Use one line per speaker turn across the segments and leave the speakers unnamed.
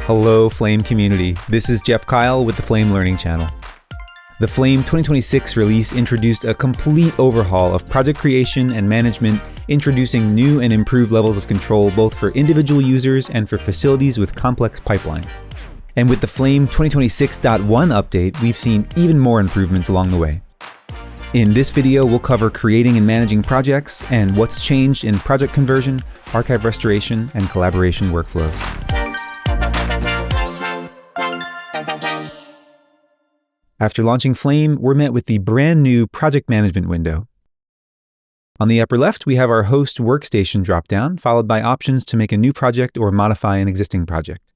Hello, Flame community. This is Jeff Kyle with the Flame Learning Channel. The Flame 2026 release introduced a complete overhaul of project creation and management, introducing new and improved levels of control both for individual users and for facilities with complex pipelines. And with the Flame 2026.1 update, we've seen even more improvements along the way. In this video, we'll cover creating and managing projects and what's changed in project conversion, archive restoration, and collaboration workflows. After launching Flame, we're met with the brand new project management window. On the upper left, we have our host workstation dropdown, followed by options to make a new project or modify an existing project.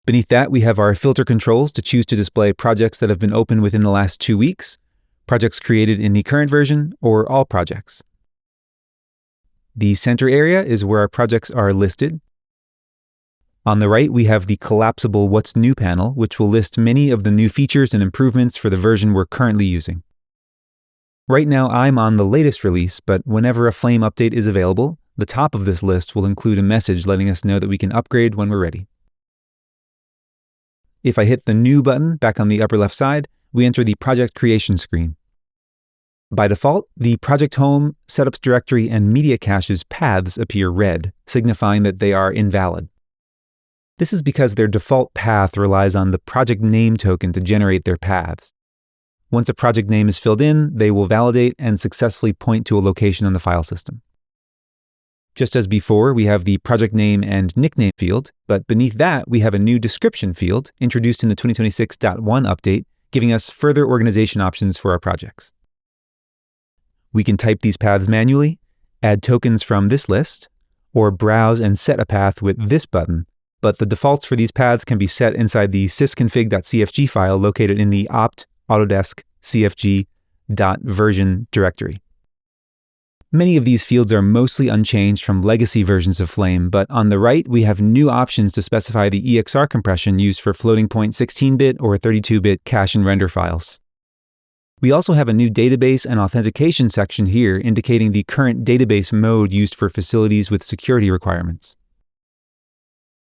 Beneath that, we have our filter controls to choose to display projects that have been open within the last 2 weeks, projects created in the current version, or all projects. The center area is where our projects are listed. On the right, we have the collapsible What's New panel, which will list many of the new features and improvements for the version we're currently using. Right now, I'm on the latest release, but whenever a Flame update is available, the top of this list will include a message letting us know that we can upgrade when we're ready. If I hit the New button back on the upper left side, we enter the project creation screen. By default, the project home, setups directory, and media cache's paths appear red, signifying that they are invalid. This is because their default path relies on the project name token to generate their paths. Once a project name is filled in, they will validate and successfully point to a location on the file system. Just as before, we have the project name and nickname field, but beneath that, we have a new description field introduced in the 2026.1 update, giving us further organization options for our projects. We can type these paths manually, add tokens from this list, or browse and set a path with this button, but the defaults for these paths can be set inside the sysconfig.cfg file located in the opt Autodesk cfg.version directory. Many of these fields are mostly unchanged from legacy versions of Flame, but on the right, we have new options to specify the EXR compression used for floating point 16-bit or 32-bit cache and render files. We also have a new database and authentication section here indicating the current database mode used for facilities with security requirements.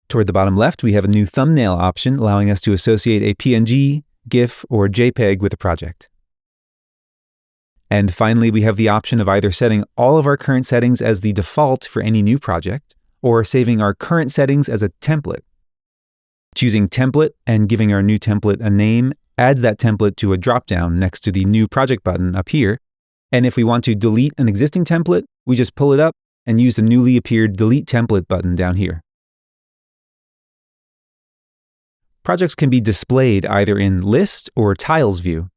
Toward the bottom left, we have a new thumbnail option allowing us to associate a PNG, GIF, or JPEG with a project. And finally, we have the option of either setting all of our current settings as the default for any new project, or saving our current settings as a template. Choosing template and giving our new template a name adds that template to a dropdown next to the new project button up here. And if we want to delete an existing template, we just pull it up and use the newly appeared delete template button down here. Projects can be displayed either in List or Tiles view.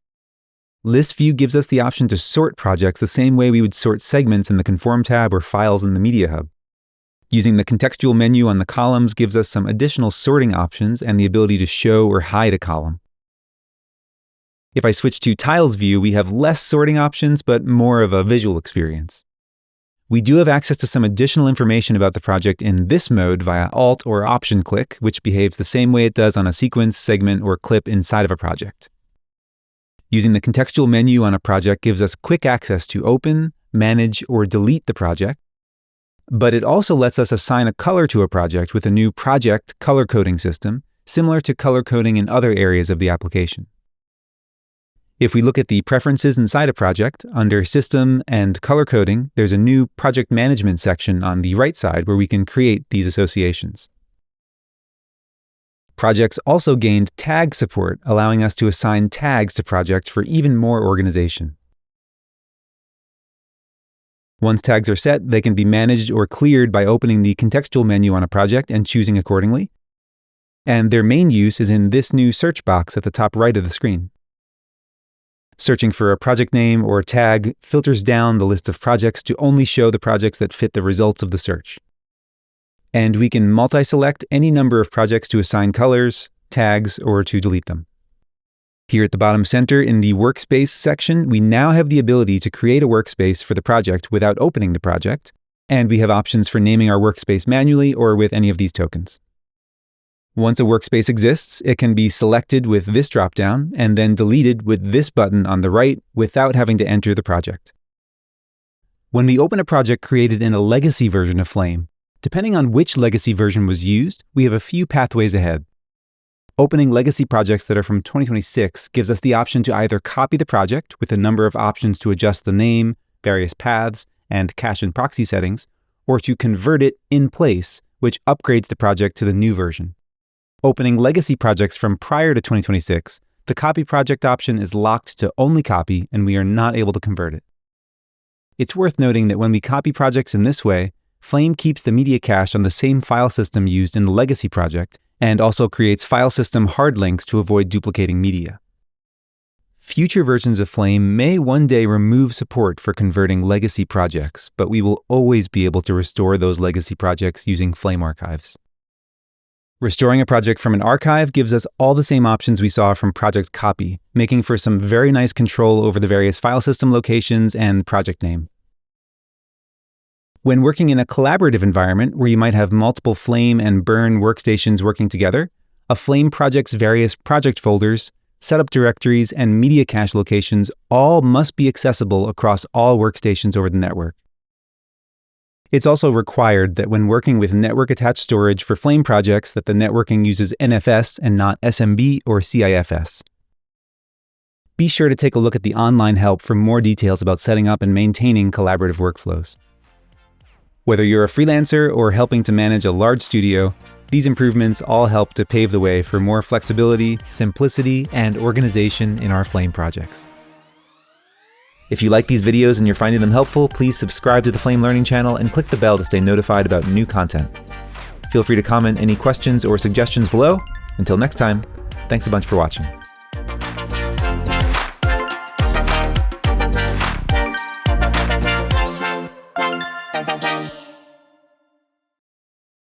List view gives us the option to sort projects the same way we would sort segments in the Conform tab or files in the Media Hub. Using the contextual menu on the columns gives us some additional sorting options and the ability to show or hide a column. If I switch to Tiles view, we have less sorting options, but more of a visual experience. We do have access to some additional information about the project in this mode via Alt or Option click, which behaves the same way it does on a sequence, segment, or clip inside of a project. Using the contextual menu on a project gives us quick access to open, manage, or delete the project, but it also lets us assign a color to a project with a new project color coding system, similar to color coding in other areas of the application. If we look at the preferences inside a project, under System and Color Coding, there's a new Project Management section on the right side where we can create these associations. Projects also gained tag support, allowing us to assign tags to projects for even more organization. Once tags are set, they can be managed or cleared by opening the contextual menu on a project and choosing accordingly. And their main use is in this new search box at the top right of the screen. Searching for a project name or tag filters down the list of projects to only show the projects that fit the results of the search. And we can multi-select any number of projects to assign colors, tags, or to delete them. Here at the bottom center in the Workspace section, we now have the ability to create a workspace for the project without opening the project, and we have options for naming our workspace manually or with any of these tokens. Once a workspace exists, it can be selected with this dropdown and then deleted with this button on the right without having to enter the project. When we open a project created in a legacy version of Flame, depending on which legacy version was used, we have a few pathways ahead. Opening legacy projects that are from 2026 gives us the option to either copy the project with a number of options to adjust the name, various paths, and cache and proxy settings, or to convert it in place, which upgrades the project to the new version. Opening legacy projects from prior to 2026, the copy project option is locked to only copy, and we are not able to convert it. It's worth noting that when we copy projects in this way, Flame keeps the media cache on the same file system used in the legacy project, and also creates file system hard links to avoid duplicating media. Future versions of Flame may one day remove support for converting legacy projects, but we will always be able to restore those legacy projects using Flame archives. Restoring a project from an archive gives us all the same options we saw from Project Copy, making for some very nice control over the various file system locations and project name. When working in a collaborative environment where you might have multiple Flame and Burn workstations working together, a Flame project's various project folders, setup directories, and media cache locations all must be accessible across all workstations over the network. It's also required that when working with network-attached storage for Flame projects that the networking uses NFS and not SMB or CIFS. Be sure to take a look at the online help for more details about setting up and maintaining collaborative workflows. Whether you're a freelancer or helping to manage a large studio, these improvements all help to pave the way for more flexibility, simplicity, and organization in our Flame projects. If you like these videos and you're finding them helpful, please subscribe to the Flame Learning channel and click the bell to stay notified about new content. Feel free to comment any questions or suggestions below. Until next time, thanks a bunch for watching.
Bye.